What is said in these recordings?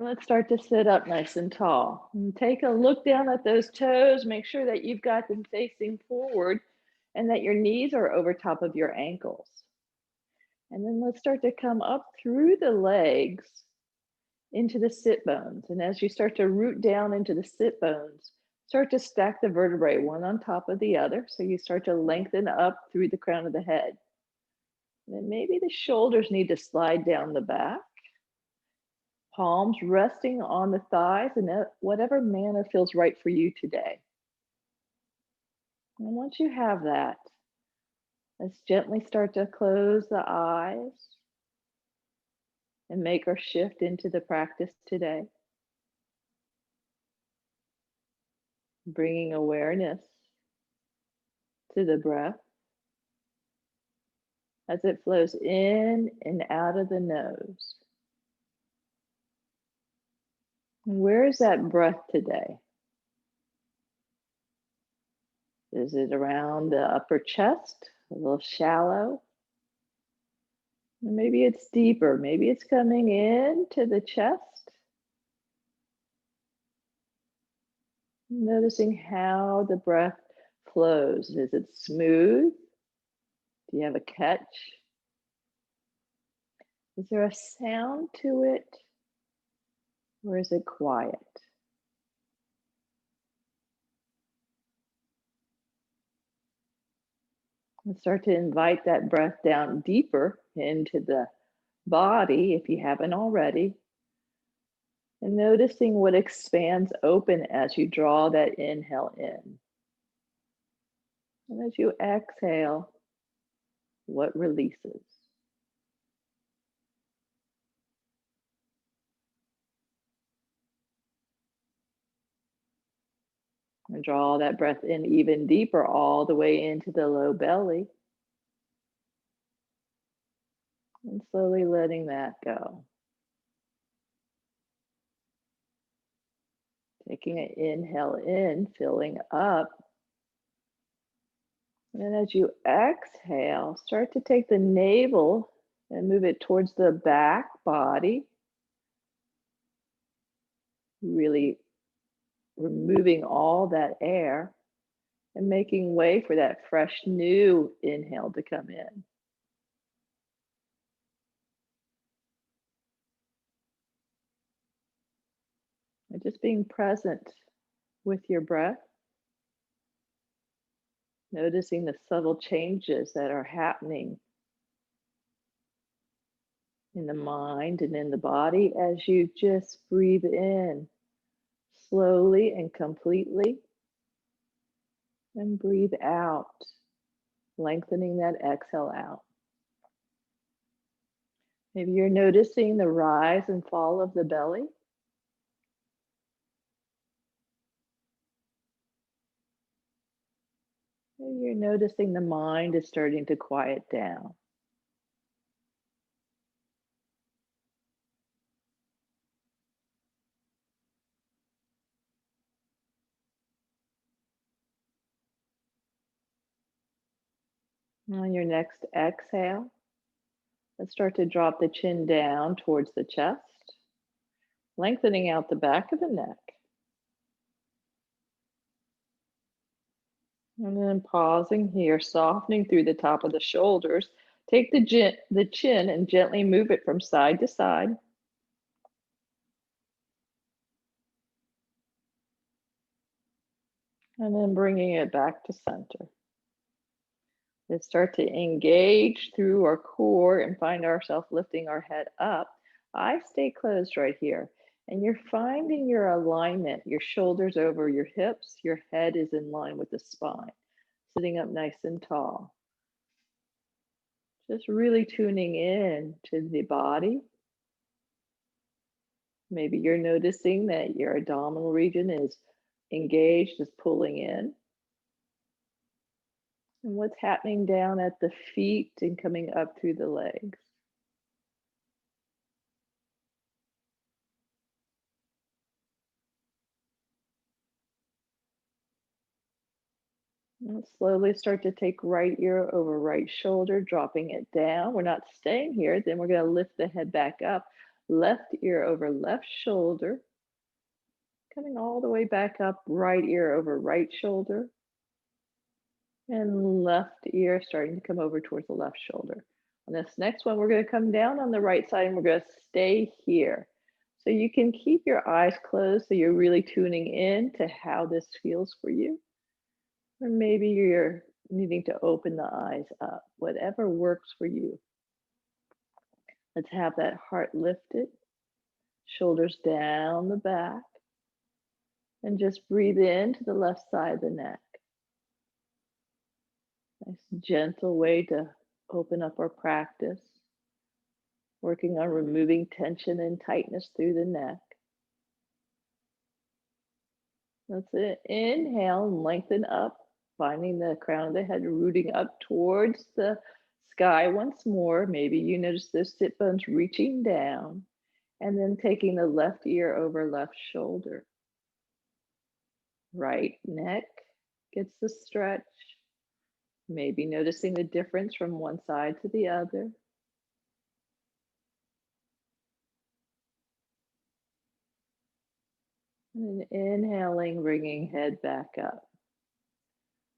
Let's start to sit up nice and tall. And take a look down at those toes. Make sure that you've got them facing forward and that your knees are over top of your ankles. And then let's start to come up through the legs into the sit bones. And as you start to root down into the sit bones, start to stack the vertebrae one on top of the other. So you start to lengthen up through the crown of the head. And then maybe the shoulders need to slide down the back. Palms resting on the thighs in whatever manner feels right for you today. And once you have that, let's gently start to close the eyes and make our shift into the practice today. Bringing awareness to the breath as it flows in and out of the nose. Where is that breath today? Is it around the upper chest, a little shallow? Or maybe it's deeper. Maybe it's coming into the chest. Noticing how the breath flows. Is it smooth? Do you have a catch? Is there a sound to it? Or is it quiet? And start to invite that breath down deeper into the body if you haven't already. And noticing what expands open as you draw that inhale in. And as you exhale, what releases? And draw that breath in even deeper, all the way into the low belly. And slowly letting that go. Taking an inhale in, filling up. And as you exhale, start to take the navel and move it towards the back body. Really removing all that air and making way for that fresh new inhale to come in. And just being present with your breath, noticing the subtle changes that are happening in the mind and in the body as you just breathe in slowly and completely, and breathe out, lengthening that exhale out. Maybe you're noticing the rise and fall of the belly. Maybe you're noticing the mind is starting to quiet down. On your next exhale, let's start to drop the chin down towards the chest, lengthening out the back of the neck. And then pausing here, softening through the top of the shoulders. Take the chin and gently move it from side to side. And then bringing it back to center. Let's start to engage through our core and find ourselves lifting our head up. Eyes stay closed right here. And you're finding your alignment, your shoulders over your hips, your head is in line with the spine, sitting up nice and tall. Just really tuning in to the body. Maybe you're noticing that your abdominal region is engaged, is pulling in. And what's happening down at the feet and coming up through the legs. And slowly start to take right ear over right shoulder, dropping it down. We're not staying here. Then we're going to lift the head back up. left ear over left shoulder, coming all the way back up, right ear over right shoulder, and left ear starting to come over towards the left shoulder. On this next one, we're going to come down on the right side and we're going to stay here. So you can keep your eyes closed so you're really tuning in to how this feels for you. Or maybe you're needing to open the eyes up, whatever works for you. Let's have that heart lifted, shoulders down the back, and just breathe into the left side of the neck. Nice gentle way to open up our practice, working on removing tension and tightness through the neck. Let's inhale and lengthen up, finding the crown of the head rooting up towards the sky once more. Maybe you notice those sit bones reaching down, and then taking the left ear over left shoulder. Right neck gets the stretch. Maybe noticing the difference from one side to the other. And inhaling, bringing head back up.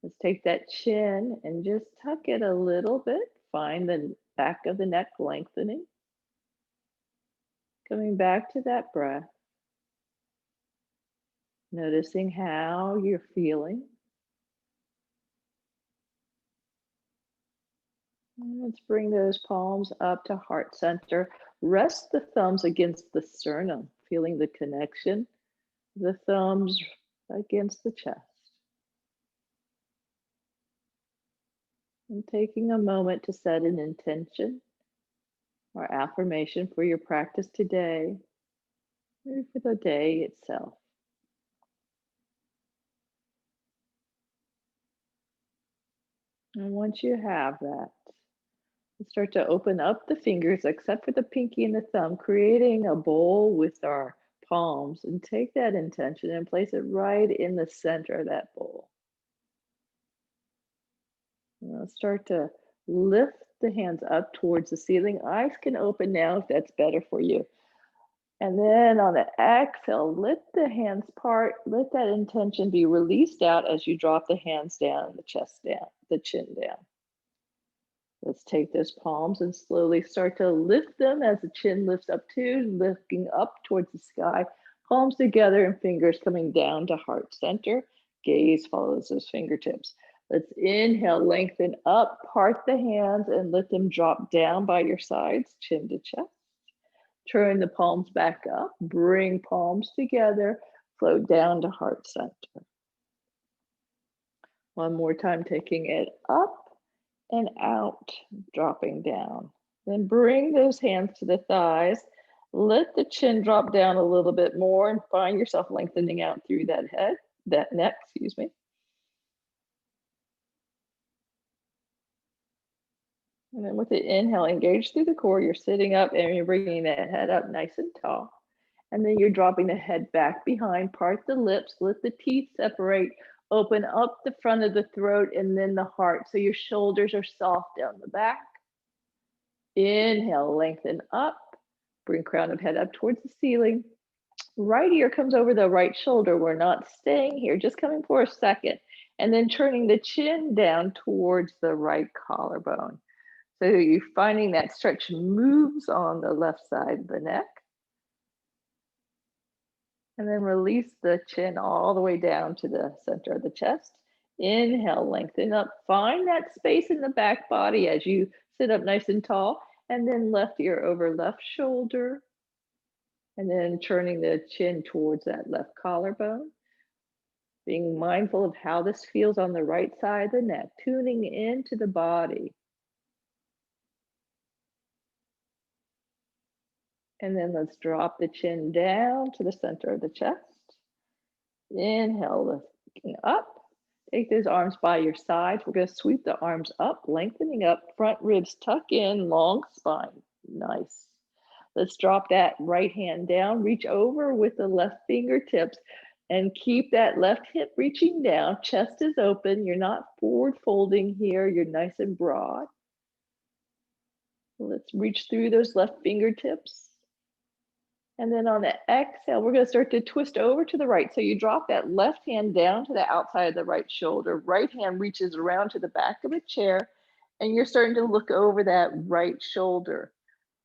Let's take that chin and just tuck it a little bit. Find the back of the neck lengthening. Coming back to that breath. Noticing how you're feeling. And let's bring those palms up to heart center. Rest the thumbs against the sternum, feeling the connection. The thumbs against the chest. And taking a moment to set an intention or affirmation for your practice today, or for the day itself. And once you have that, start to open up the fingers, except for the pinky and the thumb, creating a bowl with our palms, and take that intention and place it right in the center of that bowl. And start to lift the hands up towards the ceiling. Eyes can open now if that's better for you. And then on the exhale, let the hands part, let that intention be released out as you drop the hands down, the chest down, the chin down. Let's take those palms and slowly start to lift them as the chin lifts up too, lifting up towards the sky. Palms together and fingers coming down to heart center. Gaze follows those fingertips. Let's inhale, lengthen up, part the hands and let them drop down by your sides, chin to chest. Turn the palms back up, bring palms together, float down to heart center. One more time, taking it up and out, dropping down. Then bring those hands to the thighs. Let the chin drop down a little bit more and find yourself lengthening out through that head, that neck, excuse me. And then with the inhale, engage through the core. You're sitting up and you're bringing that head up nice and tall. And then you're dropping the head back behind, part the lips, let the teeth separate, open up the front of the throat and then the heart. So your shoulders are soft down the back. Inhale, lengthen up, bring crown of head up towards the ceiling. Right ear comes over the right shoulder. We're not staying here, just coming for a second. And then turning the chin down towards the right collarbone. So you're finding that stretch moves on the left side of the neck. And then release the chin all the way down to the center of the chest. Inhale, lengthen up. Find that space in the back body as you sit up nice and tall. And then left ear over left shoulder. And then turning the chin towards that left collarbone. Being mindful of how this feels on the right side of the neck. Tuning into the body. And then let's drop the chin down to the center of the chest. Inhale, lifting up. Take those arms by your sides. We're going to sweep the arms up, lengthening up, front ribs tuck in, long spine. Nice. Let's drop that right hand down, reach over with the left fingertips and keep that left hip reaching down. Chest is open. You're not forward folding here. You're nice and broad. Let's reach through those left fingertips. And then on the exhale, we're going to start to twist over to the right. So you drop that left hand down to the outside of the right shoulder. Right hand reaches around to the back of a chair, and you're starting to look over that right shoulder.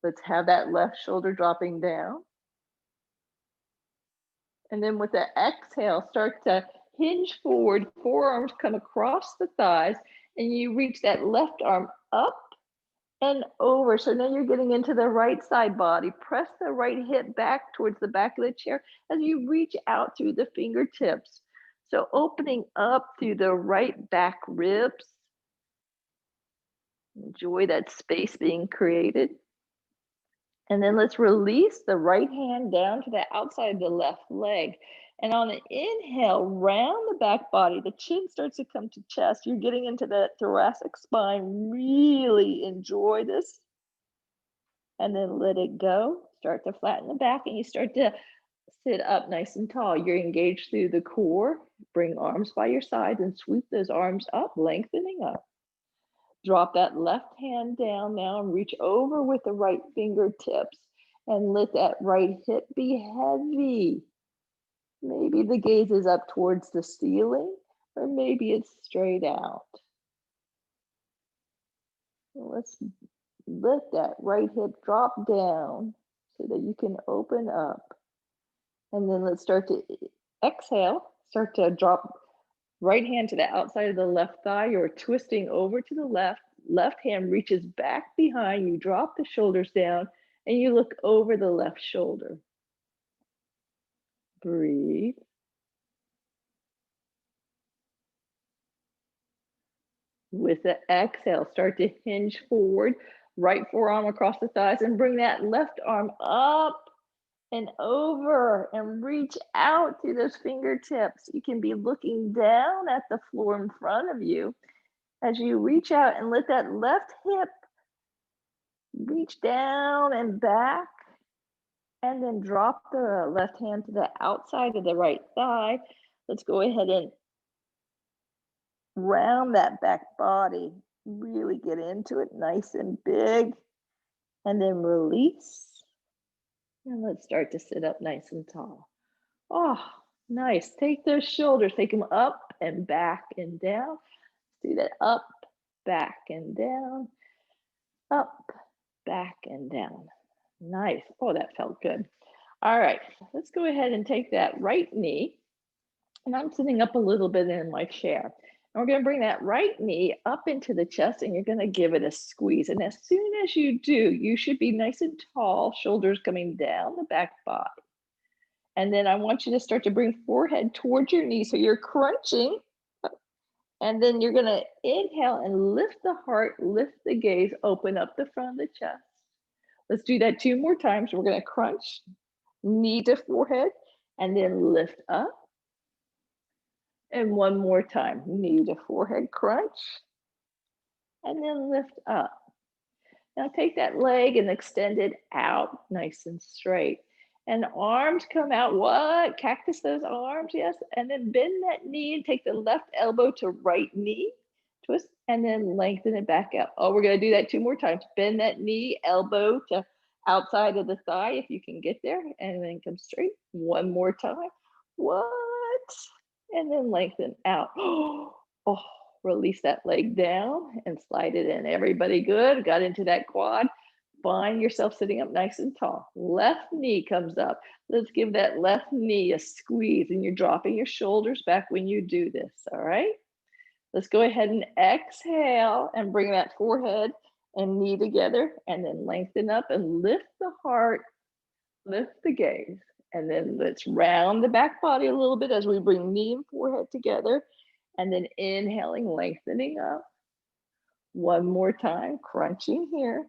Let's have that left shoulder dropping down. And then with the exhale, start to hinge forward, forearms come across the thighs, and you reach that left arm up and over. So now you're getting into the right side body. Press the right hip back towards the back of the chair as you reach out through the fingertips. So opening up through the right back ribs. Enjoy that space being created. And then let's release the right hand down to the outside of the left leg. And on the inhale, round the back body, the chin starts to come to chest. You're getting into the thoracic spine. Really enjoy this. And then let it go. Start to flatten the back, and you start to sit up nice and tall. You're engaged through the core. Bring arms by your sides and sweep those arms up, lengthening up. Drop that left hand down now and reach over with the right fingertips, and let that right hip be heavy. Maybe the gaze is up towards the ceiling, or maybe it's straight out. Let's let that right hip drop down so that you can open up. And then let's start to exhale, start to drop right hand to the outside of the left thigh. You're twisting over to the left. Left hand reaches back behind you. Drop the shoulders down, and you look over the left shoulder. Breathe. With the exhale, start to hinge forward. Right forearm across the thighs, and bring that left arm up and over and reach out through those fingertips. You can be looking down at the floor in front of you as you reach out, and let that left hip reach down and back, and then drop the left hand to the outside of the right thigh. Let's go ahead and round that back body. Really get into it, nice and big, and then release. And let's start to sit up nice and tall. Oh, nice. Take those shoulders, take them up and back and down. Do that up, back and down, up, back and down. Nice. Oh, that felt good. All right, let's go ahead and take that right knee, and I'm sitting up a little bit in my chair. And we're going to bring that right knee up into the chest, and you're going to give it a squeeze. And as soon as you do, you should be nice and tall, shoulders coming down the back body. And then I want you to start to bring forehead towards your knee. So you're crunching. And then you're going to inhale and lift the heart, lift the gaze, open up the front of the chest. Let's do that 2 more times. We're going to crunch, knee to forehead, and then lift up. And 1 more time, knee to forehead, crunch, and then lift up. Now take that leg and extend it out nice and straight. And arms come out. What? Cactus those arms, yes. And then bend that knee and take the left elbow to right knee. Twist and then lengthen it back out. Oh, we're going to do that 2 more times. Bend that knee, elbow to outside of the thigh if you can get there. And then come straight. 1 more time. What? And then lengthen out. Oh, release that leg down and slide it in. Everybody good? Got into that quad. Find yourself sitting up nice and tall. Left knee comes up. Let's give that left knee a squeeze, and you're dropping your shoulders back when you do this, all right? Let's go ahead and exhale and bring that forehead and knee together, and then lengthen up and lift the heart, lift the gaze. And then let's round the back body a little bit as we bring knee and forehead together, and then inhaling, lengthening up. 1 more time, crunching here.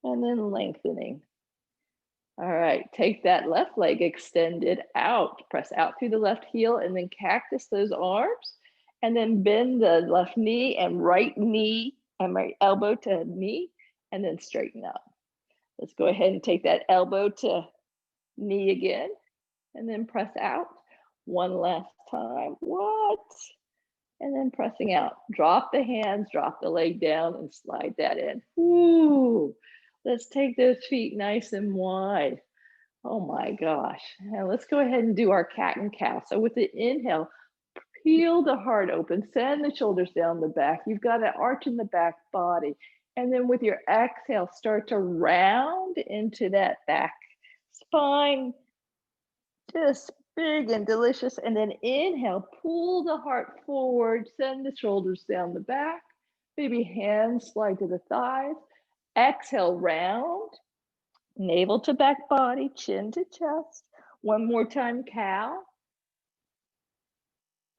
And then lengthening. All right, take that left leg, extend it out, press out through the left heel, and then cactus those arms, and then bend the left knee and right elbow to knee, and then straighten up. Let's go ahead and take that elbow to knee again, and then press out. 1 last time. What? And then pressing out. Drop the hands, drop the leg down, and slide that in. Ooh. Let's take those feet nice and wide. Oh my gosh. Now let's go ahead and do our cat and cow. So with the inhale, peel the heart open, send the shoulders down the back. You've got an arch in the back body. And then with your exhale, start to round into that back spine, just big and delicious. And then inhale, pull the heart forward, send the shoulders down the back. Maybe hands slide to the thighs. Exhale, round, navel to back body, chin to chest. One more time, cow.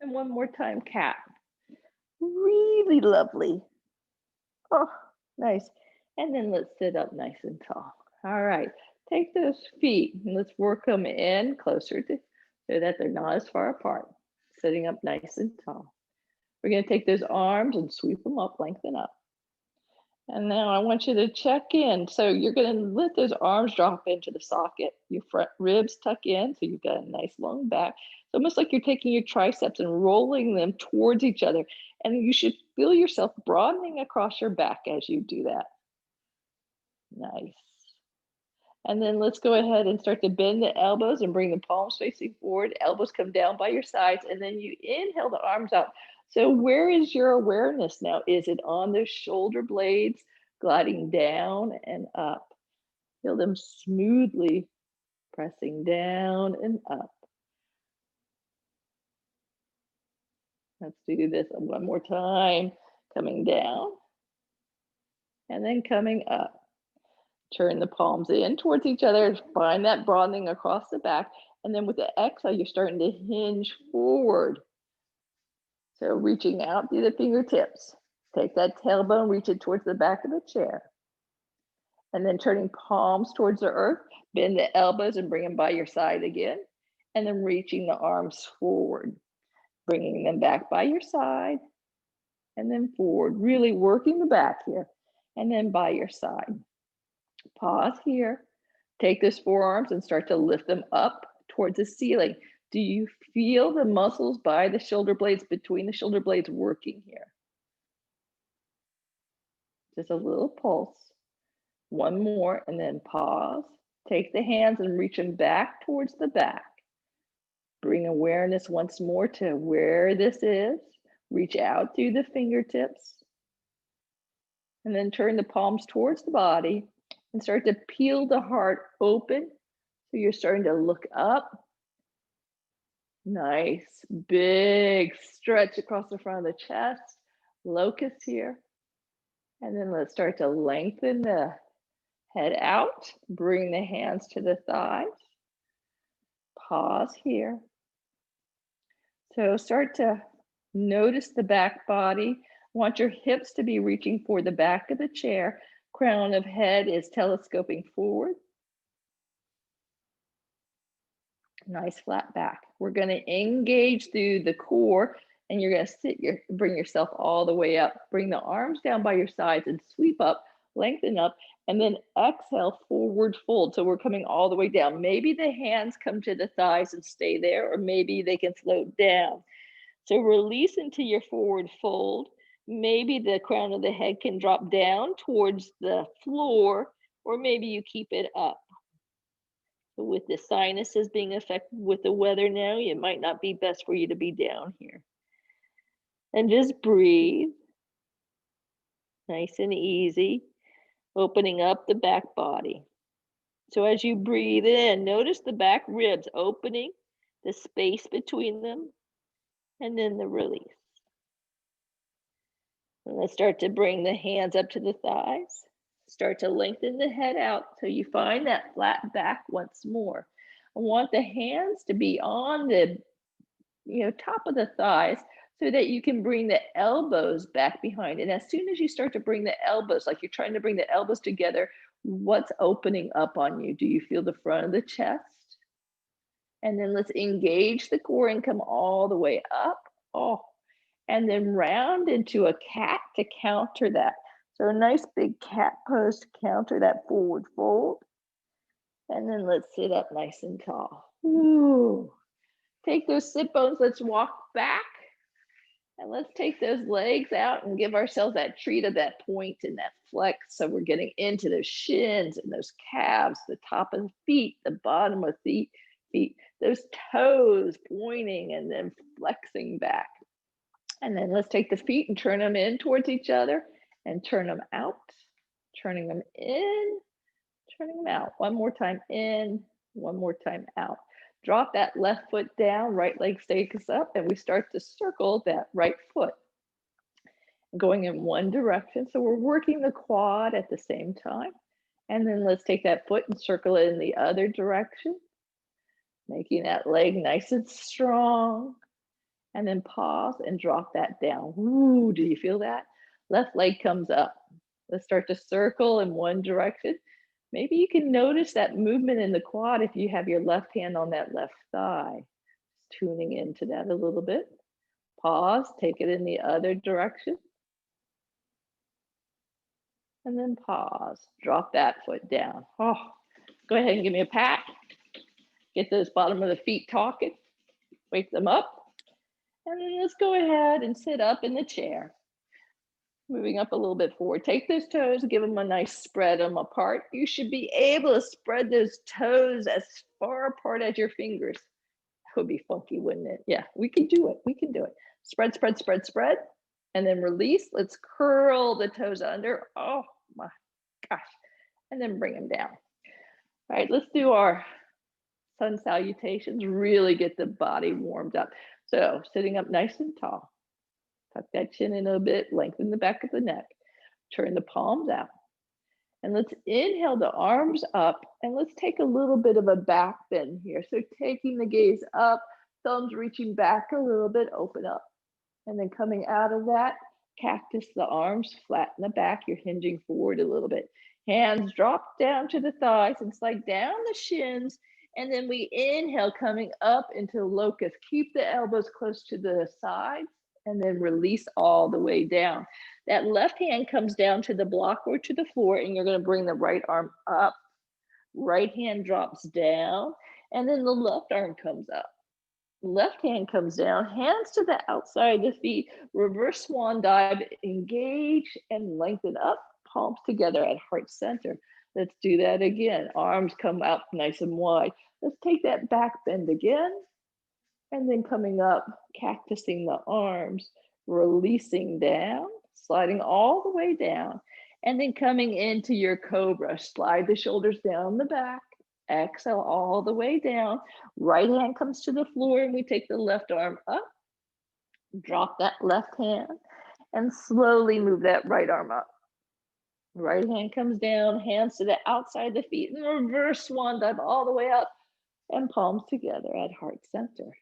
And one more time, cat. Really lovely. Oh, nice. And then let's sit up nice and tall. All right. Take those feet and let's work them in closer to so that they're not as far apart. Sitting up nice and tall. We're going to take those arms and sweep them up, lengthen up. And now I want you to check in. So you're going to let those arms drop into the socket. Your front ribs tuck in, so you've got a nice long back. It's almost like you're taking your triceps and rolling them towards each other. And you should feel yourself broadening across your back as you do that. Nice. And then let's go ahead and start to bend the elbows and bring the palms facing forward. Elbows come down by your sides. And then you inhale the arms out. So where is your awareness now? Is it on those shoulder blades, gliding down and up? Feel them smoothly pressing down and up. Let's do this one more time. Coming down and then coming up. Turn the palms in towards each other. Find that broadening across the back. And then with the exhale, you're starting to hinge forward. So reaching out through the fingertips. Take that tailbone, reach it towards the back of the chair. And then turning palms towards the earth. Bend the elbows and bring them by your side again. And then reaching the arms forward. Bringing them back by your side. And then forward. Really working the back here. And then by your side. Pause here. Take those forearms and start to lift them up towards the ceiling. Do you feel the muscles by the shoulder blades, between the shoulder blades working here? Just a little pulse. One more and then pause. Take the hands and reach them back towards the back. Bring awareness once more to where this is. Reach out through the fingertips. And then turn the palms towards the body and start to peel the heart open. So you're starting to look up. Nice, big stretch across the front of the chest. Locust here. And then let's start to lengthen the head out. Bring the hands to the thighs. Pause here. So start to notice the back body. Want your hips to be reaching for the back of the chair. Crown of head is telescoping forward. Nice flat back. We're going to engage through the core and you're going to bring yourself all the way up. Bring the arms down by your sides and sweep up, lengthen up, and then exhale, forward fold. So we're coming all the way down. Maybe the hands come to the thighs and stay there, or maybe they can float down. So release into your forward fold. Maybe the crown of the head can drop down towards the floor, or maybe you keep it up. With the sinuses being affected with the weather now, it might not be best for you to be down here. And just breathe. Nice and easy. Opening up the back body. So as you breathe in, notice the back ribs opening, the space between them, and then the release. And let's start to bring the hands up to the thighs. Start to lengthen the head out so you find that flat back once more. I want the hands to be on the top of the thighs so that you can bring the elbows back behind. And as soon as you start to bring the elbows, like you're trying to bring the elbows together, what's opening up on you? Do you feel the front of the chest? And then let's engage the core and come all the way up. Oh, and then round into a cat to counter that. So a nice big cat pose to counter that forward fold. And then let's sit up nice and tall. Ooh. Take those sit bones, let's walk back. And let's take those legs out and give ourselves that treat of that point and that flex. So we're getting into those shins and those calves, the top of the feet, the bottom of the feet, those toes pointing and then flexing back. And then let's take the feet and turn them in towards each other and turn them out, turning them in, turning them out. One more time in, one more time out. Drop that left foot down, right leg stays up, and we start to circle that right foot going in one direction. So we're working the quad at the same time. And then let's take that foot and circle it in the other direction, making that leg nice and strong. And then pause and drop that down. Ooh, do you feel that? Left leg comes up. Let's start to circle in one direction. Maybe you can notice that movement in the quad if you have your left hand on that left thigh. Just tuning into that a little bit. Pause, take it in the other direction. And then pause, drop that foot down. Oh, go ahead and give me a pat. Get those bottom of the feet talking. Wake them up. And then let's go ahead and sit up in the chair. Moving up a little bit forward. Take those toes, give them a nice spread them apart. You should be able to spread those toes as far apart as your fingers. That would be funky, wouldn't it? Yeah, we can do it. We can do it. Spread, spread, spread, spread. And then release. Let's curl the toes under. Oh my gosh. And then bring them down. All right, let's do our sun salutations. Really get the body warmed up. So sitting up nice and tall. Tuck that chin in a bit, lengthen the back of the neck. Turn the palms out. And let's inhale the arms up and let's take a little bit of a back bend here. So taking the gaze up, thumbs reaching back a little bit, open up. And then coming out of that, cactus the arms, flatten the back, you're hinging forward a little bit. Hands drop down to the thighs and slide down the shins. And then we inhale, coming up into locust. Keep the elbows close to the sides and then release all the way down. That left hand comes down to the block or to the floor, and you're going to bring the right arm up. Right hand drops down, and then the left arm comes up. Left hand comes down, hands to the outside of the feet, reverse swan dive, engage and lengthen up, palms together at heart center. Let's do that again. Arms come out nice and wide. Let's take that back bend again. And then coming up, cactusing the arms, releasing down, sliding all the way down. And then coming into your cobra, slide the shoulders down the back, exhale all the way down. Right hand comes to the floor and we take the left arm up, drop that left hand and slowly move that right arm up. Right hand comes down, hands to the outside of the feet and reverse swan dive all the way up and palms together at heart center.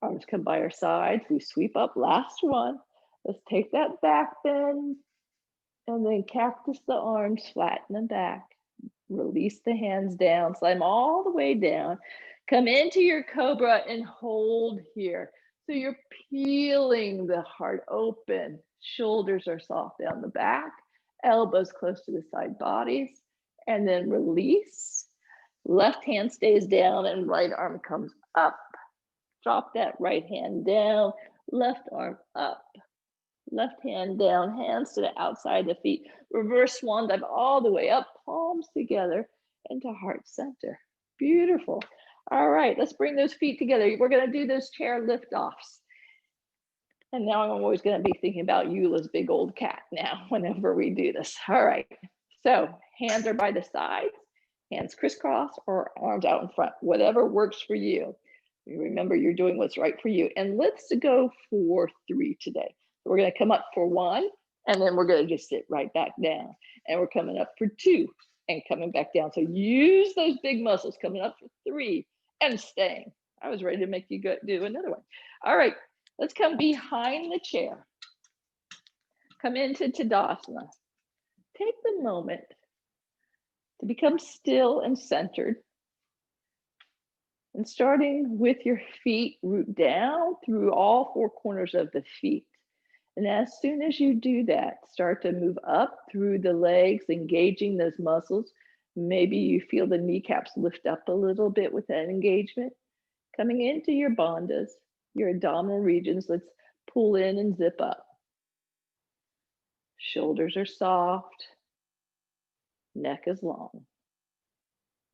Arms come by our sides, we sweep up, last one. Let's take that back bend and then cactus the arms, flatten them back. Release the hands down, slide them all the way down. Come into your cobra and hold here. So you're peeling the heart open. Shoulders are soft down the back, elbows close to the side bodies, and then release. Left hand stays down and right arm comes up. Drop that right hand down, left arm up, left hand down, hands to the outside of the feet. Reverse swan dive all the way up, palms together into heart center. Beautiful. All right, let's bring those feet together. We're going to do those chair lift-offs. And now I'm always going to be thinking about Eula's big old cat now whenever we do this. All right, so hands are by the sides, hands crisscross or arms out in front, whatever works for you. Remember, you're doing what's right for you. And let's go for 3 today. We're going to come up for 1, and then we're going to just sit right back down. And we're coming up for 2 and coming back down. So use those big muscles, coming up for 3 and staying. I was ready to make you go do another one. All right, let's come behind the chair. Come into Tadasana. Take the moment to become still and centered. And starting with your feet, root down through all 4 corners of the feet. And as soon as you do that, start to move up through the legs, engaging those muscles. Maybe you feel the kneecaps lift up a little bit with that engagement. Coming into your bandhas, your abdominal regions. Let's Pull in and zip up. Shoulders are soft. Neck is long.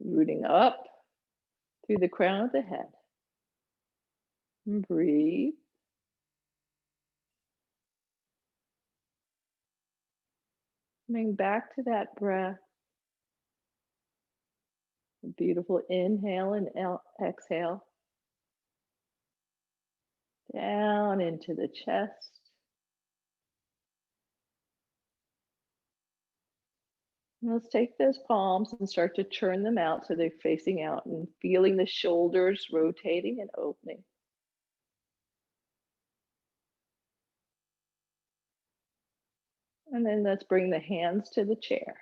Rooting up through the crown of the head. And breathe. Coming back to that breath. A beautiful inhale and exhale. Down into the chest. And let's take those palms and start to turn them out so they're facing out and feeling the shoulders rotating and opening. And then let's bring the hands to the chair.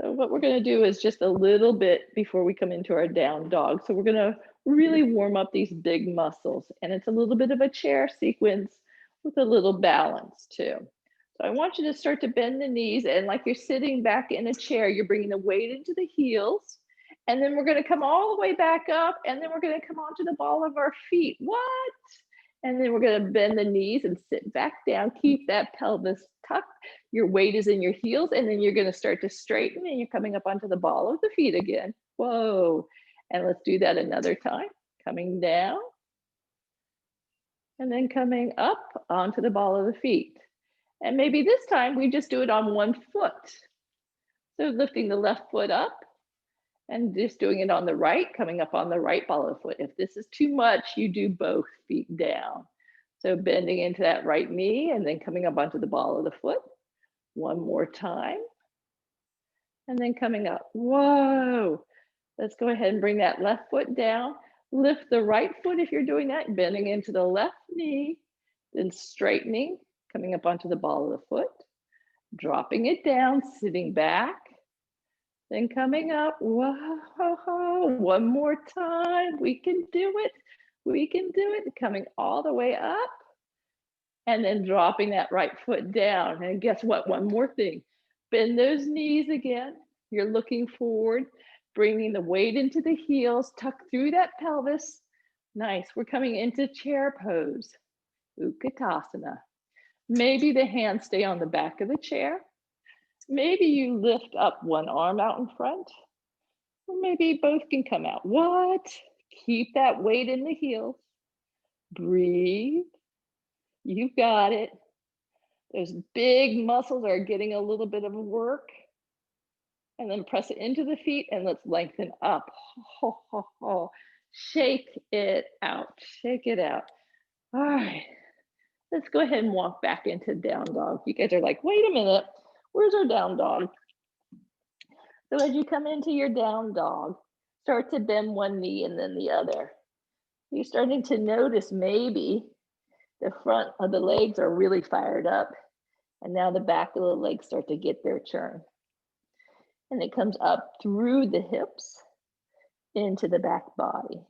So what we're going to do is just a little bit before we come into our down dog. So we're going to really warm up these big muscles. And it's a little bit of a chair sequence with a little balance too. So I want you to start to bend the knees, and like you're sitting back in a chair, you're bringing the weight into the heels. And then we're going to come all the way back up, and then we're going to come onto the ball of our feet. What? And then we're going to bend the knees and sit back down. Keep that pelvis tucked. Your weight is in your heels, and then you're going to start to straighten, and you're coming up onto the ball of the feet again. Whoa. And let's do that another time. Coming down, and then coming up onto the ball of the feet. And maybe this time we just do it on one foot. So lifting the left foot up and just doing it on the right, coming up on the right ball of the foot. If this is too much, you do both feet down. So bending into that right knee and then coming up onto the ball of the foot. One more time. And then coming up. Whoa. Let's go ahead and bring that left foot down. Lift the right foot if you're doing that, bending into the left knee, then straightening, coming up onto the ball of the foot, dropping it down, sitting back, then coming up. Whoa, one more time. We can do it. We can do it. Coming all the way up, and then dropping that right foot down. And guess what? One more thing. Bend those knees again. You're looking forward, bringing the weight into the heels, tuck through that pelvis. Nice. We're coming into chair pose, Ookatasana. Maybe the hands stay on the back of the chair. Maybe you lift up one arm out in front, or maybe both can come out. What? Keep that weight in the heels. Breathe. You got it. Those big muscles are getting a little bit of work. And then press it into the feet and let's lengthen up. Ho, ho, ho. Shake it out. Shake it out. All right. Let's go ahead and walk back into down dog. You guys are like, wait a minute, where's our down dog? So as you come into your down dog, start to bend one knee and then the other. You're starting to notice maybe the front of the legs are really fired up, and now the back of the legs start to get their turn. And it comes up through the hips into the back body.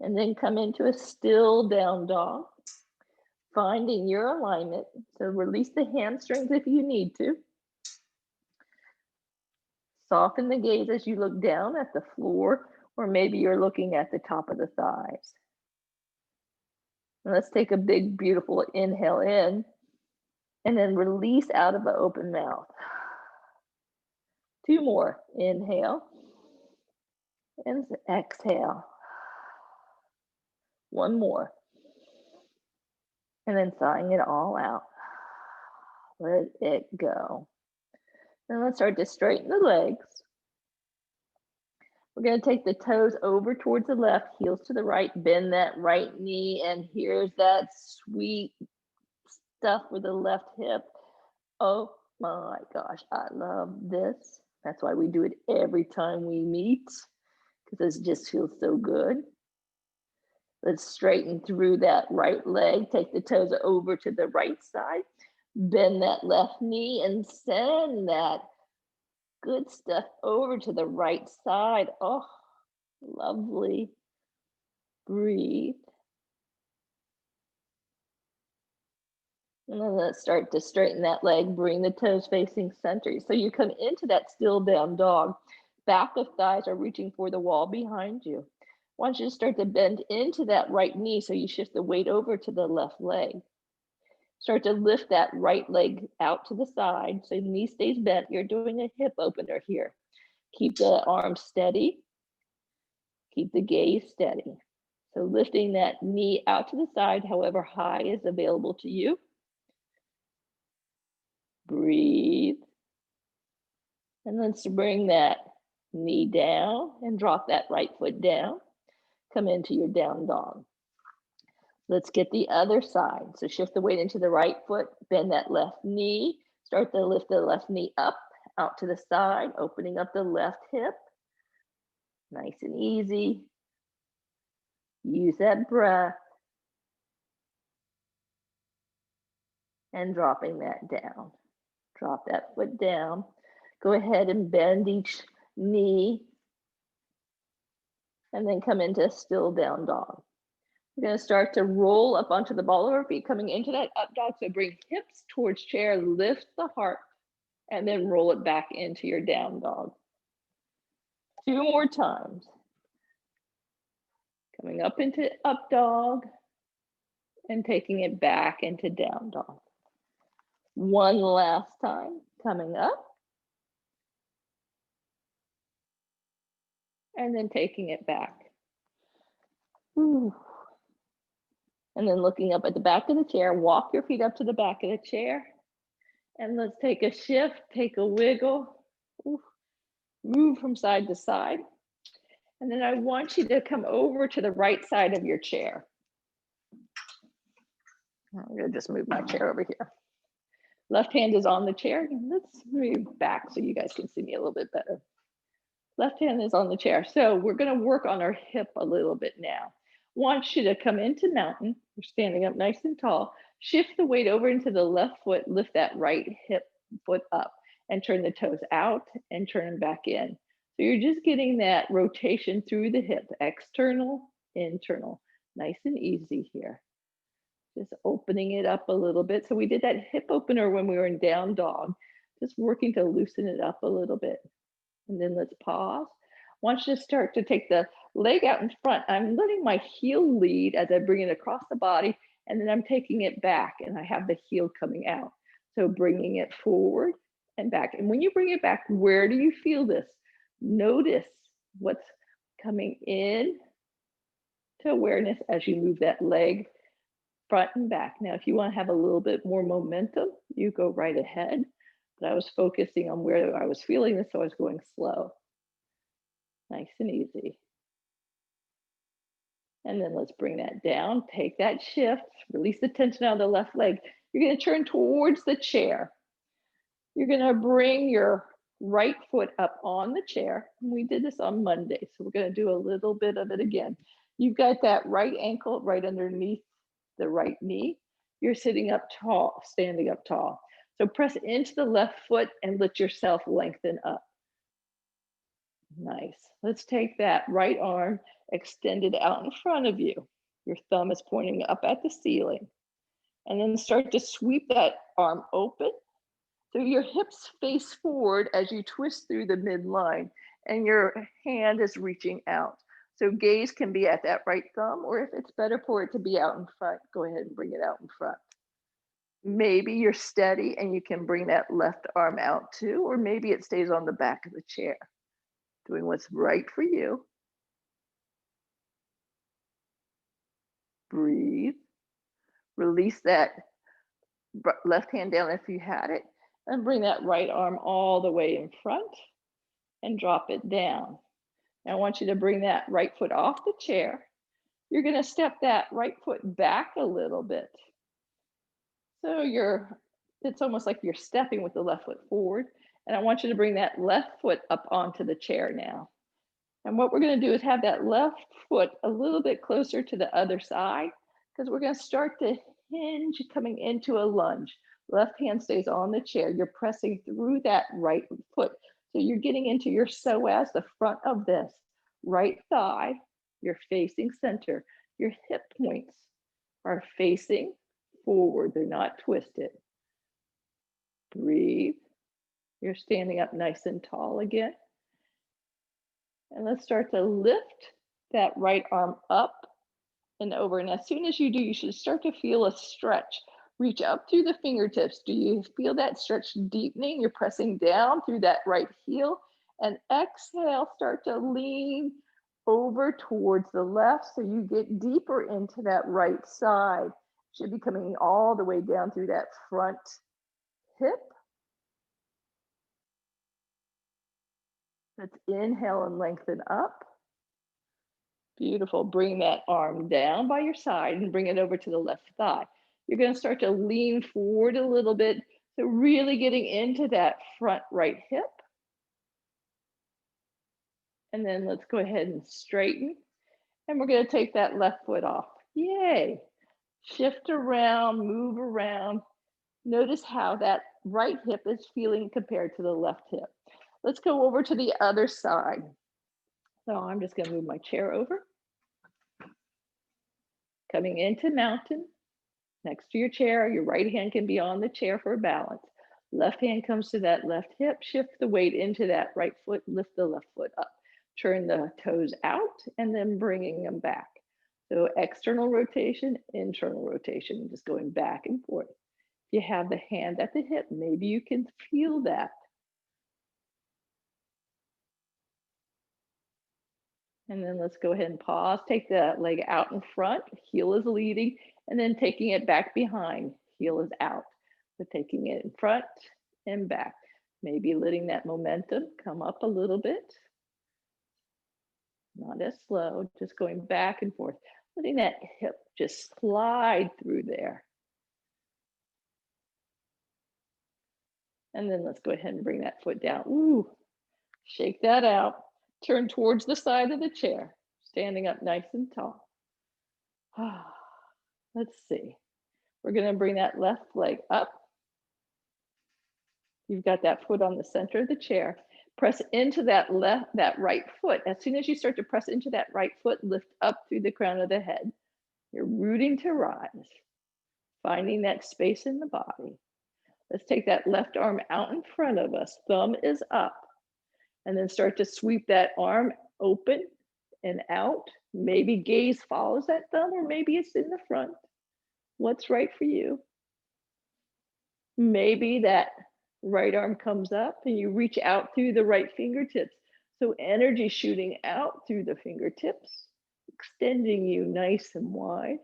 And then come into a still down dog, finding your alignment. So release the hamstrings if you need to. Soften the gaze as you look down at the floor, or maybe you're looking at the top of the thighs. And let's take a big, beautiful inhale in, and then release out of the open mouth. Two more. Inhale and exhale. One more. And then sighing it all out. Let it go. Then let's start to straighten the legs. We're going to take the toes over towards the left, heels to the right, bend that right knee, and here's that sweet stuff with the left hip. Oh my gosh, I love this. That's why we do it every time we meet, because it just feels so good. Let's straighten through that right leg. Take the toes over to the right side. Bend that left knee and send that good stuff over to the right side. Oh, lovely. Breathe. And then let's start to straighten that leg. Bring the toes facing center. So you come into that still down dog. Back of thighs are reaching for the wall behind you. want you to start to bend into that right knee so you shift the weight over to the left leg. Start to lift that right leg out to the side so the knee stays bent. You're doing a hip opener here. Keep the arm steady. Keep the gaze steady. So lifting that knee out to the side, however high is available to you. Breathe. And let's bring that knee down and drop that right foot down. Come into your down dog. Let's get the other side. So shift the weight into the right foot, bend that left knee, start to lift the left knee up, out to the side, opening up the left hip. Nice and easy. Use that breath. And dropping that down. Drop that foot down. Go ahead and bend each knee. And then come into still down dog. We're going to start to roll up onto the ball of our feet, coming into that up dog. So bring hips towards chair, lift the heart, and then roll it back into your down dog. 2 more times. Coming up into up dog and taking it back into down dog. One last time, coming up. And then taking it back. Ooh. And then looking up at the back of the chair, walk your feet up to the back of the chair. And let's take a shift, take a wiggle. Ooh. Move from side to side. And then I want you to come over to the right side of your chair. I'm going to just move my chair over here. Left hand is on the chair. Let's move back so you guys can see me a little bit better. Left hand is on the chair. So we're going to work on our hip a little bit now. Want you to come into mountain. You're standing up nice and tall. Shift the weight over into the left foot. Lift that right hip foot up and turn the toes out and turn them back in. So you're just getting that rotation through the hip, external, internal. Nice and easy here. Just opening it up a little bit. So we did that hip opener when we were in down dog, just working to loosen it up a little bit. And then let's pause. Want you to start to take the leg out in front. I'm letting my heel lead as I bring it across the body, and then I'm taking it back and I have the heel coming out. So bringing it forward and back. And when you bring it back, where do you feel this? Notice what's coming in to awareness as you move that leg front and back. Now, if you want to have a little bit more momentum, you go right ahead. But I was focusing on where I was feeling this, so I was going slow. Nice and easy. And then let's bring that down. Take that shift. Release the tension out of the left leg. You're going to turn towards the chair. You're going to bring your right foot up on the chair. We did this on Monday, so we're going to do a little bit of it again. You've got that right ankle right underneath the right knee. You're sitting up tall, standing up tall. So press into the left foot and let yourself lengthen up. Nice. Let's take that right arm extended out in front of you. Your thumb is pointing up at the ceiling. And then start to sweep that arm open. So your hips face forward as you twist through the midline and your hand is reaching out. So gaze can be at that right thumb, or if it's better for it to be out in front, go ahead and bring it out in front. Maybe you're steady and you can bring that left arm out too, or maybe it stays on the back of the chair. Doing what's right for you. Breathe. Release that left hand down if you had it, and bring that right arm all the way in front and drop it down. Now I want you to bring that right foot off the chair. You're going to step that right foot back a little bit. So it's almost like you're stepping with the left foot forward. And I want you to bring that left foot up onto the chair now. And what we're going to do is have that left foot a little bit closer to the other side, because we're going to start to hinge coming into a lunge. Left hand stays on the chair. You're pressing through that right foot. So you're getting into your psoas, the front of this right thigh. You're facing center. Your hip points are facing forward. They're not twisted. Breathe. You're standing up nice and tall again. And let's start to lift that right arm up and over. And as soon as you do, you should start to feel a stretch. Reach up through the fingertips. Do you feel that stretch deepening? You're pressing down through that right heel. And exhale, start to lean over towards the left so you get deeper into that right side. Should be coming all the way down through that front hip. Let's inhale and lengthen up. Beautiful. Bring that arm down by your side and bring it over to the left thigh. You're going to start to lean forward a little bit. So really getting into that front right hip. And then let's go ahead and straighten. And we're going to take that left foot off. Yay. Shift around, move around. Notice how that right hip is feeling compared to the left hip. Let's go over to the other side. So I'm just going to move my chair over. Coming into mountain. Next to your chair, your right hand can be on the chair for balance. Left hand comes to that left hip, shift the weight into that right foot, lift the left foot up. Turn the toes out and then bringing them back. So external rotation, internal rotation, just going back and forth. If you have the hand at the hip, maybe you can feel that. And then let's go ahead and pause. Take the leg out in front, heel is leading, and then taking it back behind, heel is out. So taking it in front and back. Maybe letting that momentum come up a little bit. Not as slow, just going back and forth. Letting that hip just slide through there. And then let's go ahead and bring that foot down. Ooh, shake that out. Turn towards the side of the chair, standing up nice and tall. Let's see. We're going to bring that left leg up. You've got that foot on the center of the chair. Press into that right foot. As soon as you start to press into that right foot, lift up through the crown of the head. You're rooting to rise, finding that space in the body. Let's take that left arm out in front of us. Thumb is up. And then start to sweep that arm open and out. Maybe gaze follows that thumb, or maybe it's in the front. What's right for you? Maybe that right arm comes up and you reach out through the right fingertips. So energy shooting out through the fingertips, extending you nice and wide.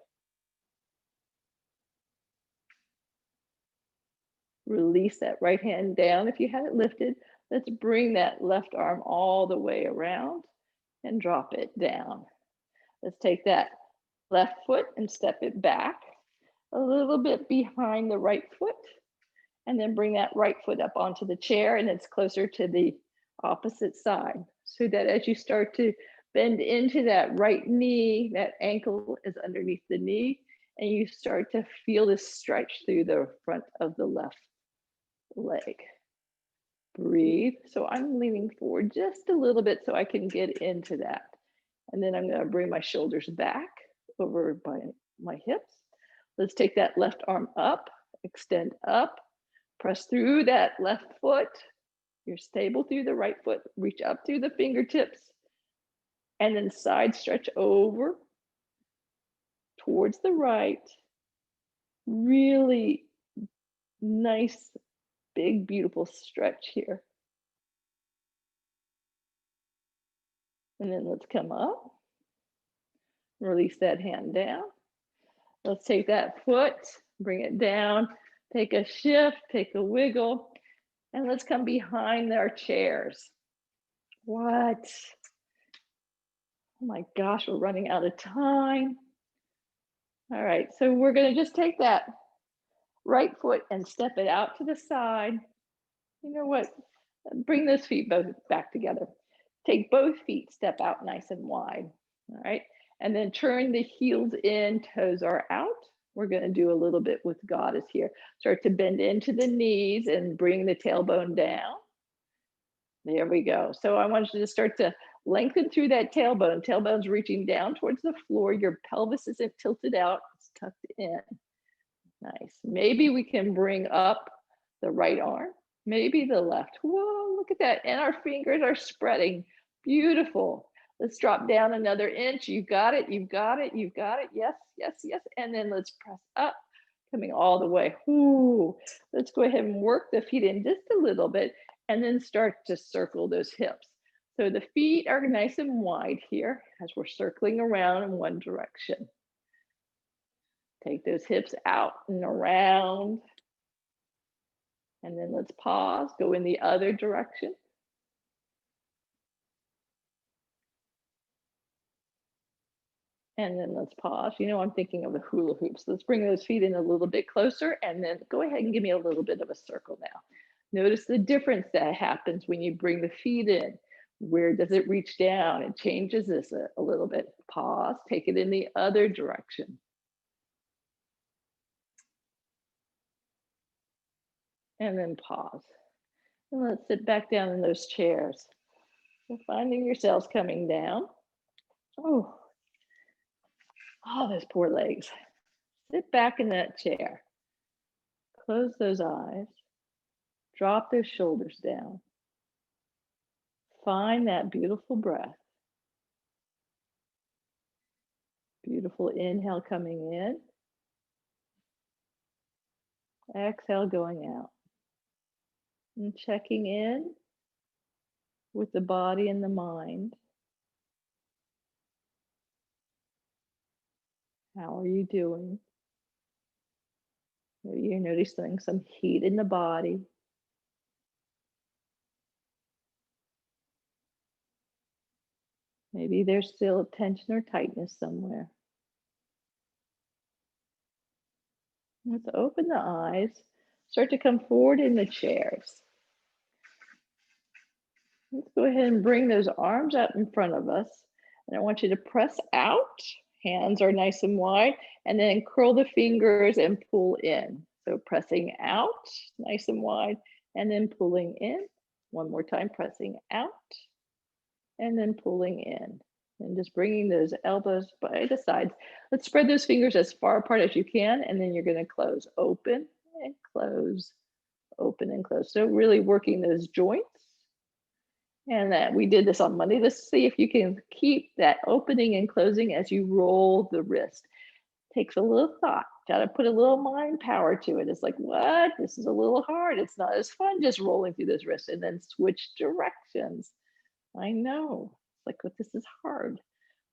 Release that right hand down if you have it lifted. Let's bring that left arm all the way around and drop it down. Let's take that left foot and step it back a little bit behind the right foot, and then bring that right foot up onto the chair, and it's closer to the opposite side, so that as you start to bend into that right knee, that ankle is underneath the knee, and you start to feel this stretch through the front of the left leg. Breathe. So I'm leaning forward just a little bit so I can get into that. And then I'm going to bring my shoulders back over by my hips. Let's take that left arm up, extend up, press through that left foot. You're stable through the right foot. Reach up through the fingertips and then side stretch over towards the right. Really nice, big, beautiful stretch here. And then let's come up, release that hand down. Let's take that foot, bring it down, take a shift, take a wiggle, and let's come behind our chairs. What? Oh my gosh, we're running out of time. All right, so we're going to just take that right foot and step it out to the side. You know what? Bring those feet both back together. Take both feet, step out nice and wide. All right. And then turn the heels in, toes are out. We're going to do a little bit with Goddess here. Start to bend into the knees and bring the tailbone down. There we go. So I want you to start to lengthen through that tailbone. Tailbone's reaching down towards the floor. Your pelvis isn't tilted out, it's tucked in. Nice. Maybe we can bring up the right arm, maybe the left. Whoa, look at that. And our fingers are spreading. Beautiful. Let's drop down another inch. You got it, you've got it, you've got it. Yes, yes, yes. And then let's press up, coming all the way. Ooh. Let's go ahead and work the feet in just a little bit and then start to circle those hips. So the feet are nice and wide here as we're circling around in one direction. Take those hips out and around. And then let's pause, go in the other direction. And then let's pause. You know, I'm thinking of the hula hoops. Let's bring those feet in a little bit closer and then go ahead and give me a little bit of a circle now. Notice the difference that happens when you bring the feet in. Where does it reach down? It changes this a little bit. Pause, take it in the other direction. And then pause. And let's sit back down in those chairs. So finding yourselves coming down. Oh, those poor legs. Sit back in that chair. Close those eyes. Drop those shoulders down. Find that beautiful breath. Beautiful inhale coming in. Exhale going out. And checking in with the body and the mind. How are you doing? Maybe you're noticing some heat in the body. Maybe there's still tension or tightness somewhere. Let's open the eyes. Start to come forward in the chairs. Let's go ahead and bring those arms out in front of us. And I want you to press out. Hands are nice and wide. And then curl the fingers and pull in. So pressing out, nice and wide. And then pulling in. One more time, pressing out. And then pulling in. And just bringing those elbows by the sides. Let's spread those fingers as far apart as you can. And then you're going to close. Open and close. Open and close. So really working those joints. And that we did this on Monday. Let's see if you can keep that opening and closing as you roll the wrist. Takes a little thought. Got to put a little mind power to it. It's like, what? This is a little hard. It's not as fun just rolling through this wrist and then switch directions. I know. It's like, but this is hard.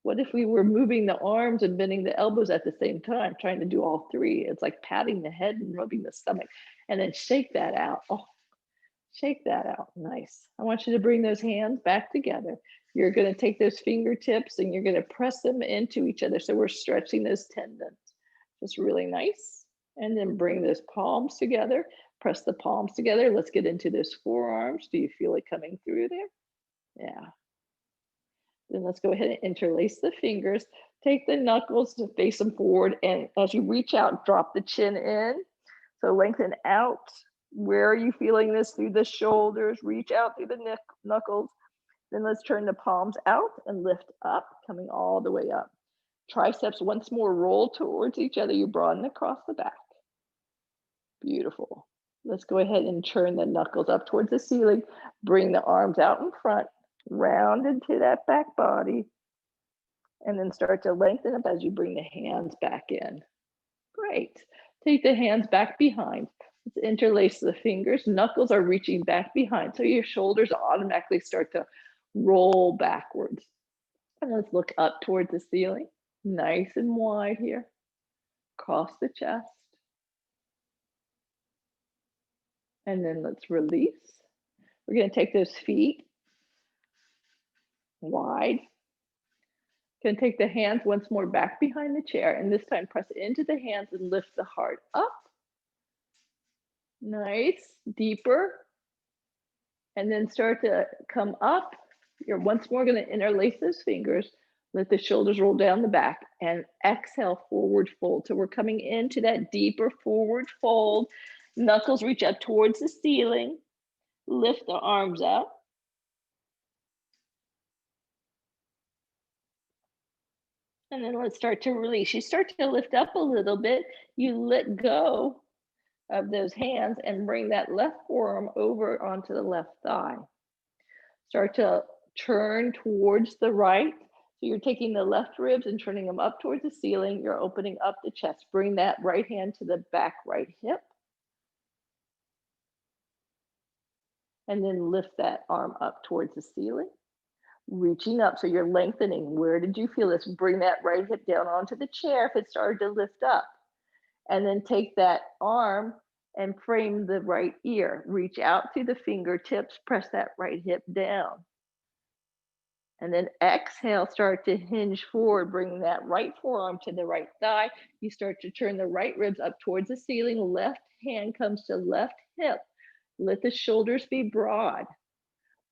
What if we were moving the arms and bending the elbows at the same time, trying to do all three? It's like patting the head and rubbing the stomach and then shake that out. Oh, shake that out. Nice. I want you to bring those hands back together. You're going to take those fingertips and you're going to press them into each other. So we're stretching those tendons. Just really nice. And then bring those palms together. Press the palms together. Let's get into those forearms. Do you feel it coming through there? Yeah. Then let's go ahead and interlace the fingers. Take the knuckles to face them forward. And as you reach out, drop the chin in. So lengthen out. Where are you feeling this? Through the shoulders, reach out through the knuckles. Then let's turn the palms out and lift up, coming all the way up. Triceps once more roll towards each other. You broaden across the back. Beautiful. Let's go ahead and turn the knuckles up towards the ceiling. Bring the arms out in front, round into that back body. And then start to lengthen up as you bring the hands back in. Great. Take the hands back behind. Let's interlace the fingers. Knuckles are reaching back behind. So your shoulders automatically start to roll backwards. And let's look up towards the ceiling. Nice and wide here. Across the chest. And then let's release. We're going to take those feet wide. Going to take the hands once more back behind the chair. And this time press into the hands and lift the heart up. Nice, deeper. And then start to come up. You're once more going to interlace those fingers. Let the shoulders roll down the back and exhale, forward fold. So we're coming into that deeper forward fold. Knuckles reach up towards the ceiling. Lift the arms up. And then let's start to release. You start to lift up a little bit. You let go of those hands and bring that left forearm over onto the left thigh. Start to Turn towards the right. So you're taking the left ribs and turning them up towards the ceiling. You're opening up the chest. Bring that right hand to the back right hip. And then lift that arm up towards the ceiling. Reaching up, so you're lengthening. Where did you feel this? Bring that right hip down onto the chair if it started to lift up. And then take that arm and frame the right ear. Reach out through the fingertips, press that right hip down. And then exhale, start to hinge forward, bringing that right forearm to the right thigh. You start to turn the right ribs up towards the ceiling. Left hand comes to left hip. Let the shoulders be broad.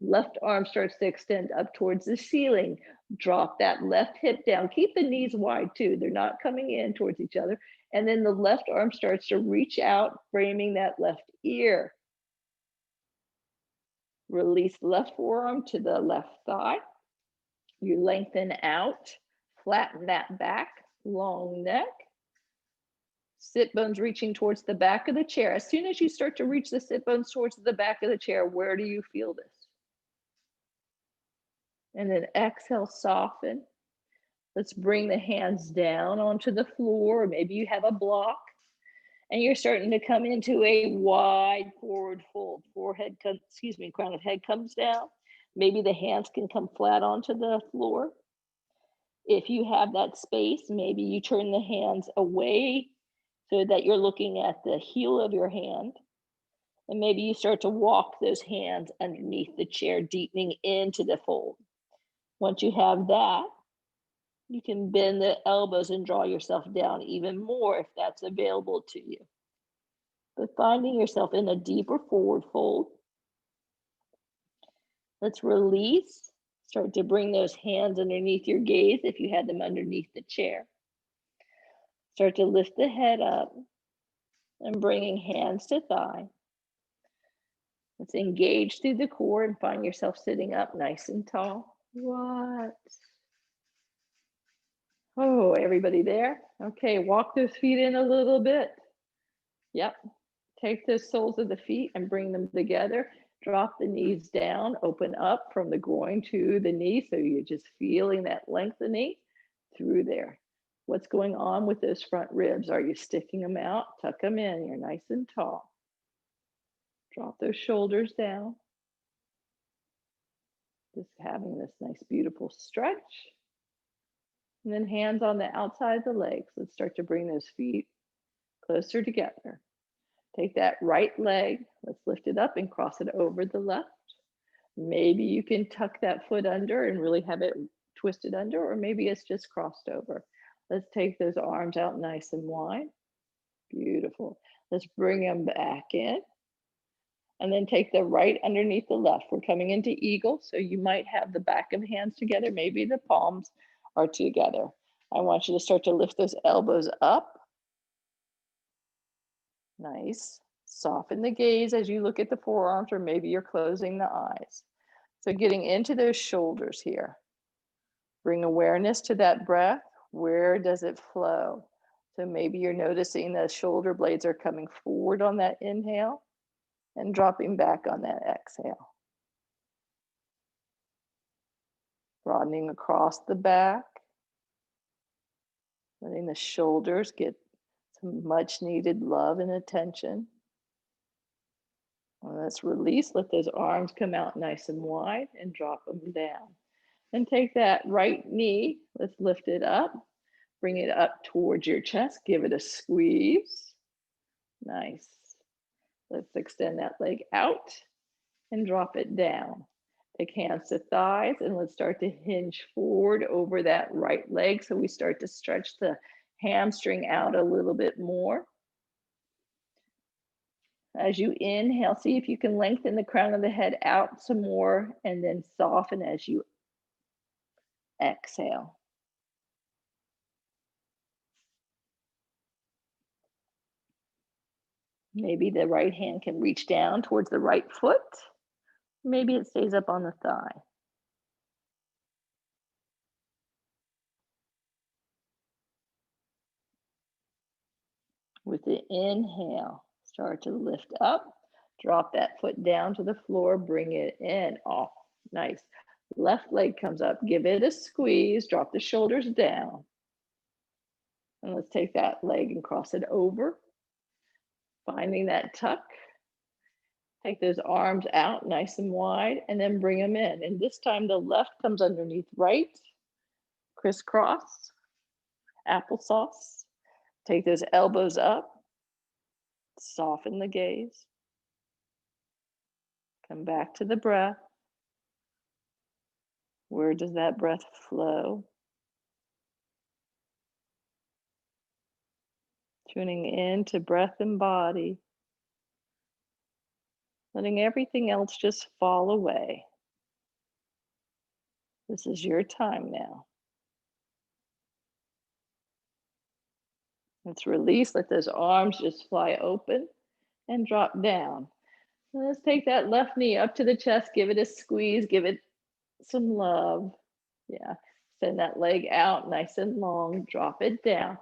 Left arm starts to extend up towards the ceiling. Drop that left hip down. Keep the knees wide too. They're not coming in towards each other. And then the left arm starts to reach out, framing that left ear. Release left forearm to the left thigh. You lengthen out, flatten that back, long neck. Sit bones reaching towards the back of the chair. As soon as you start to reach the sit bones towards the back of the chair, where do you feel this? And then exhale, soften. Let's bring the hands down onto the floor. Maybe you have a block and you're starting to come into a wide forward fold. Crown of head comes down. Maybe the hands can come flat onto the floor. If you have that space, maybe you turn the hands away so that you're looking at the heel of your hand. And maybe you start to walk those hands underneath the chair, deepening into the fold. Once you have that, you can bend the elbows and draw yourself down even more if that's available to you. But finding yourself in a deeper forward fold, let's release. Start to bring those hands underneath your gaze if you had them underneath the chair. Start to lift the head up and bringing hands to thigh. Let's engage through the core and find yourself sitting up nice and tall. What? Oh, everybody there? Okay, walk those feet in a little bit. Yep. Take the soles of the feet and bring them together. Drop the knees down, open up from the groin to the knee. So you're just feeling that lengthening through there. What's going on with those front ribs? Are you sticking them out? Tuck them in. You're nice and tall. Drop those shoulders down. Just having this nice, beautiful stretch. And then hands on the outside of the legs. Let's start to bring those feet closer together. Take that right leg, let's lift it up and cross it over the left. Maybe you can tuck that foot under and really have it twisted under, or maybe it's just crossed over. Let's take those arms out nice and wide. Beautiful. Let's bring them back in. And then take the right underneath the left. We're coming into eagle, so you might have the back of hands together. Maybe the palms are together. I want you to start to lift those elbows up. Nice. Soften the gaze as you look at the forearms, or maybe you're closing the eyes. So getting into those shoulders here. Bring awareness to that breath. Where does it flow? So maybe you're noticing the shoulder blades are coming forward on that inhale and dropping back on that exhale. Broadening across the back. Letting the shoulders get some much needed love and attention. And let's release, let those arms come out nice and wide and drop them down. And take that right knee, let's lift it up, bring it up towards your chest, give it a squeeze. Nice. Let's extend that leg out and drop it down. Take hands to thighs and let's start to hinge forward over that right leg. So we start to stretch the hamstring out a little bit more. As you inhale, see if you can lengthen the crown of the head out some more and then soften as you exhale. Maybe the right hand can reach down towards the right foot. Maybe it stays up on the thigh. With the inhale, start to lift up, drop that foot down to the floor, bring it in, off. Nice. Left leg comes up. Give it a squeeze. Drop the shoulders down. And let's take that leg and cross it over. Finding that tuck. Take those arms out nice and wide and then bring them in. And this time the left comes underneath right. Crisscross. Applesauce. Take those elbows up. Soften the gaze. Come back to the breath. Where does that breath flow? Tuning into breath and body. Letting everything else just fall away. This is your time now. Let's release. Let those arms just fly open and drop down. And let's take that left knee up to the chest. Give it a squeeze. Give it some love. Yeah. Send that leg out nice and long. Drop it down.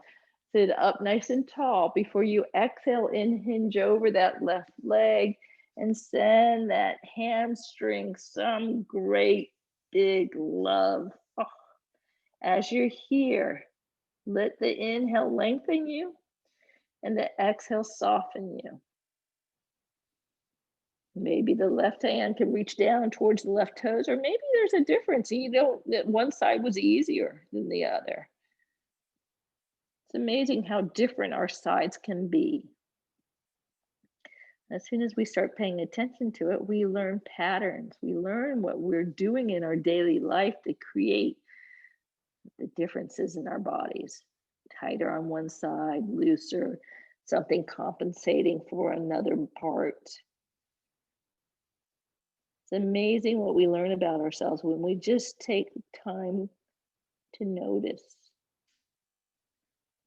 Sit up nice and tall. Before you exhale, hinge over that left leg and send that hamstring some great big love. Oh. As you're here, let the inhale lengthen you and the exhale soften you. Maybe the left hand can reach down towards the left toes, or maybe there's a difference. You know that one side was easier than the other. It's amazing how different our sides can be. As soon as we start paying attention to it, we learn patterns. We learn what we're doing in our daily life to create the differences in our bodies. Tighter on one side, looser, something compensating for another part. It's amazing what we learn about ourselves when we just take time to notice.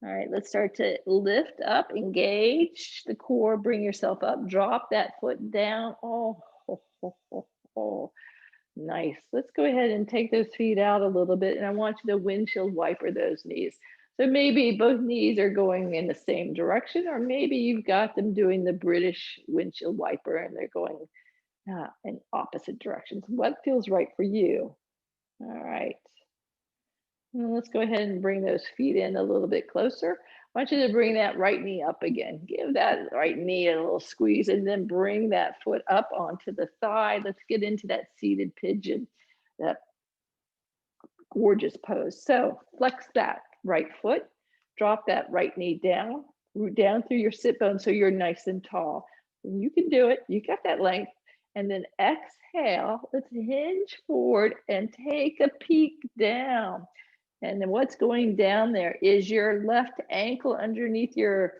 All right, let's start to lift up, engage the core, bring yourself up, drop that foot down. Oh, nice. Let's go ahead and take those feet out a little bit, and I want you to windshield wiper those knees. So maybe both knees are going in the same direction, or maybe you've got them doing the British windshield wiper and they're going in opposite directions. What feels right for you? All right. And let's go ahead and bring those feet in a little bit closer. I want you to bring that right knee up again. Give that right knee a little squeeze and then bring that foot up onto the thigh. Let's get into that seated pigeon, that gorgeous pose. So flex that right foot, drop that right knee down, root down through your sit bone so you're nice and tall. You can do it. You got that length. And then exhale. Let's hinge forward and take a peek down. And then what's going down there is your left ankle underneath your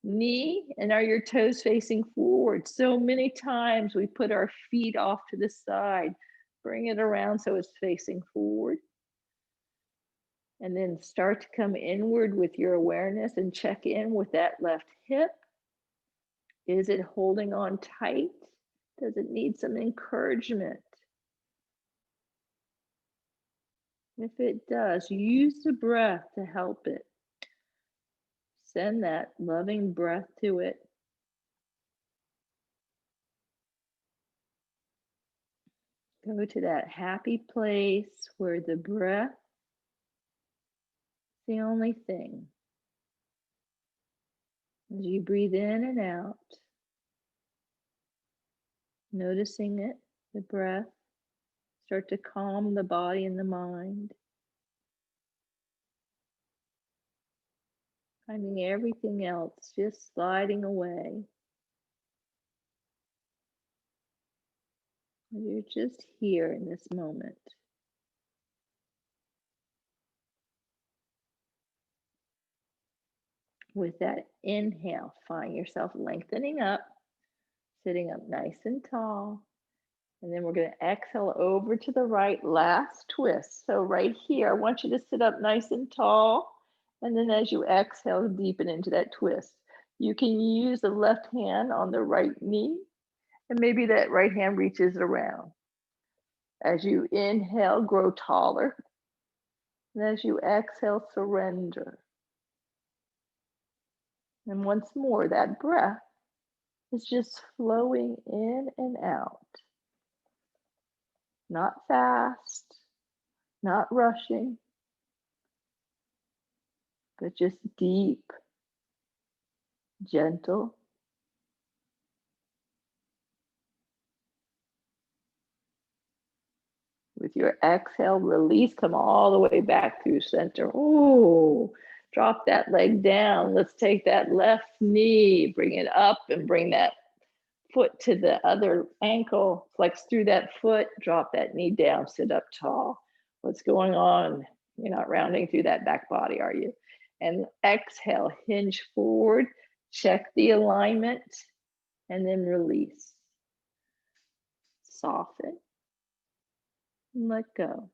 knee, and are your toes facing forward? So many times we put our feet off to the side. Bring it around so it's facing forward. And then start to come inward with your awareness and check in with that left hip. Is it holding on tight? Does it need some encouragement? If it does, use the breath to help it. Send that loving breath to it. Go to that happy place where the breath is the only thing. As you breathe in and out, noticing it, the breath, start to calm the body and the mind. Finding everything else just sliding away. You're just here in this moment. With that inhale, find yourself lengthening up, sitting up nice and tall. And then we're going to exhale over to the right, last twist. So right here, I want you to sit up nice and tall. And then as you exhale, deepen into that twist. You can use the left hand on the right knee, and maybe that right hand reaches around. As you inhale, grow taller. And as you exhale, surrender. And once more, that breath is just flowing in and out. not fast, not rushing, but just deep, gentle. With your exhale, release, come all the way back through center. Ooh, drop that leg down. Let's take that left knee, bring it up and bring that foot to the other ankle. Flex through that foot, drop that knee down, sit up tall. What's going on? You're not rounding through that back body, are you? And exhale, hinge forward, check the alignment, and then release. Soften. Let go.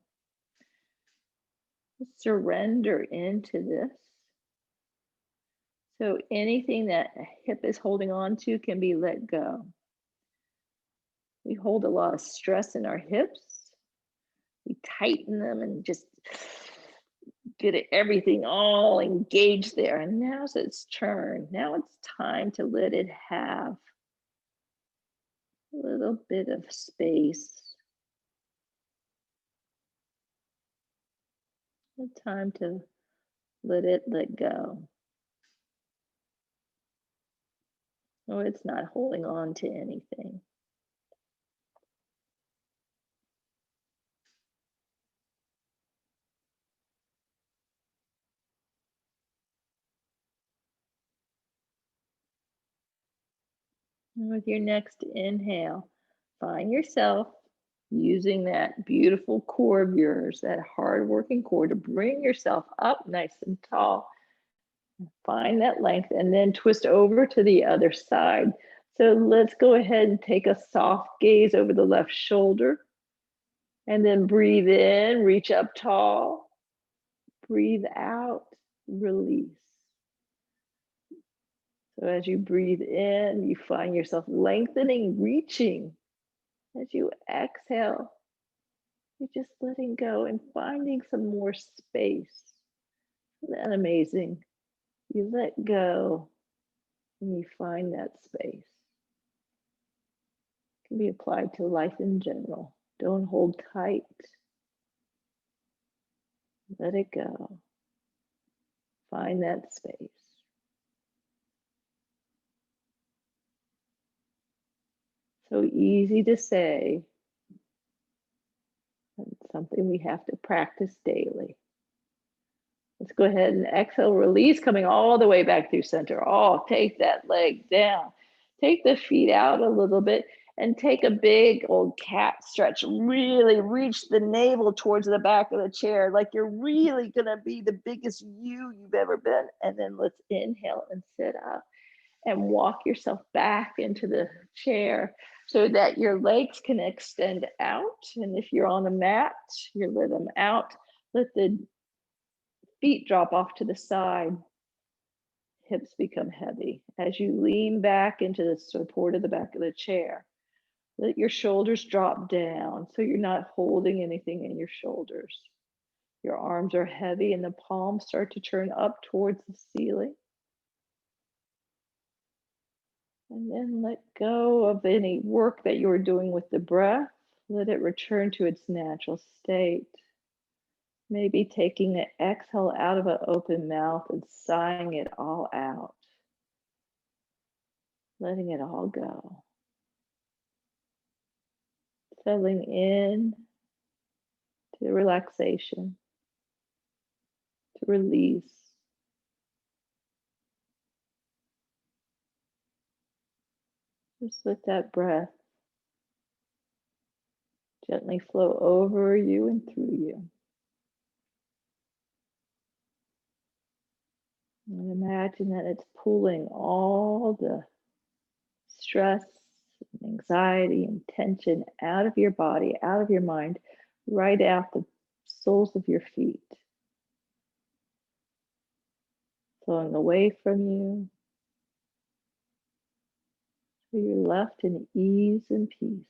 Surrender into this. So anything that hip is holding on to can be let go. We hold a lot of stress in our hips. We tighten them and just get everything all engaged there. And now's its turn. Now it's time to let it have a little bit of space. Time to let it let go. Oh, it's not holding on to anything. And with your next inhale, find yourself using that beautiful core of yours, that hard-working core, to bring yourself up nice and tall. Find that length and then twist over to the other side. So let's go ahead and take a soft gaze over the left shoulder. And then breathe in, reach up tall. Breathe out, release. So as you breathe in, you find yourself lengthening, reaching. As you exhale, you're just letting go and finding some more space. Isn't that amazing? You let go and you find that space. It can be applied to life in general. Don't hold tight. Let it go. Find that space. So easy to say, and something we have to practice daily. Let's go ahead and exhale, release, coming all the way back through center. Oh, take that leg down. Take the feet out a little bit and take a big old cat stretch. Really reach the navel towards the back of the chair, like you're really gonna be the biggest you've ever been. And then let's inhale and sit up and walk yourself back into the chair so that your legs can extend out. And if you're on a mat, you let them out. Let the feet drop off to the side. Hips become heavy. As you lean back into the support of the back of the chair, let your shoulders drop down so you're not holding anything in your shoulders. Your arms are heavy and the palms start to turn up towards the ceiling. And then let go of any work that you're doing with the breath. Let it return to its natural state. Maybe taking an exhale out of an open mouth and sighing it all out. Letting it all go. Settling in to relaxation, to release. Just let that breath gently flow over you and through you. And imagine that it's pulling all the stress, anxiety, and tension out of your body, out of your mind, right out the soles of your feet. Flowing away from you. So you're left in ease and peace.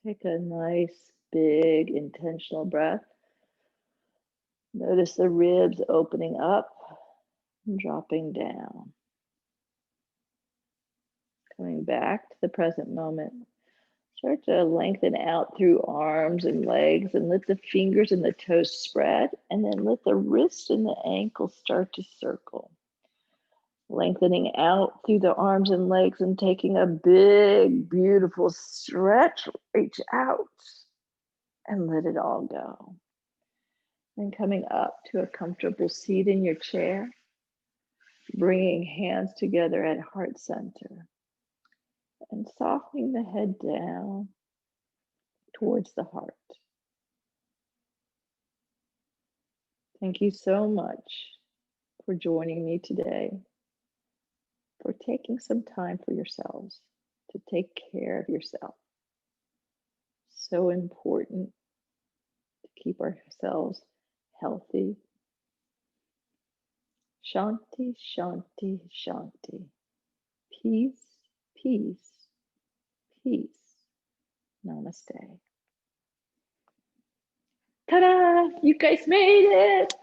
Take a nice, big, intentional breath. Notice the ribs opening up and dropping down. Coming back to the present moment. Start to lengthen out through arms and legs and let the fingers and the toes spread, and then let the wrist and the ankles start to circle. Lengthening out through the arms and legs and taking a big, beautiful stretch. Reach out and let it all go. And coming up to a comfortable seat in your chair, bringing hands together at heart center and softening the head down towards the heart. Thank you so much for joining me today, for taking some time for yourselves to take care of yourself. So important to keep ourselves healthy. Shanti, shanti, shanti. Peace, peace, peace. Namaste. Ta-da! You guys made it!